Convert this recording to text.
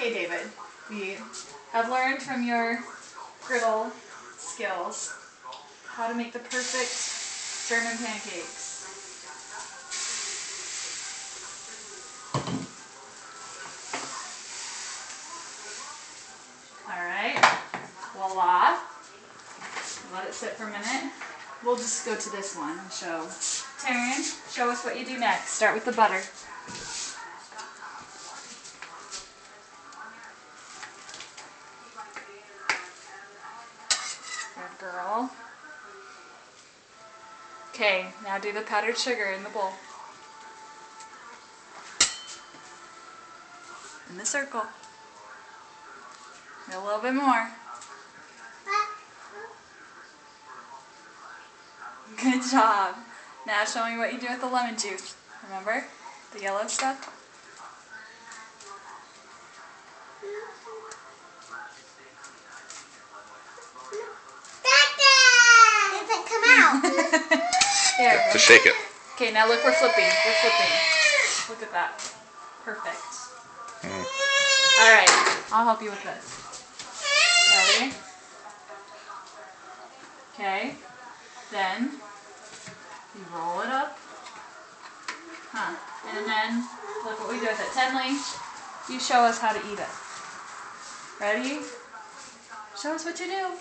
Okay, David, we have learned from your griddle skills how to make the perfect German pancakes. Alright, voila. Let it sit for a minute. We'll just go to this one and show. Taryn, show us what you do next. Start with the butter. Good girl. Okay, now do the powdered sugar in the bowl. In the circle. A little bit more. Good job. Now show me what you do with the lemon juice. Remember? The yellow stuff? It doesn't come out. Here. To shake it. Okay, now look, we're flipping. We're flipping. Look at that. Perfect. Alright, I'll help you with this. Ready? Okay. Then you roll it up. And then look what we do with it. Tenley, you show us how to eat it. Ready? Show us what you do.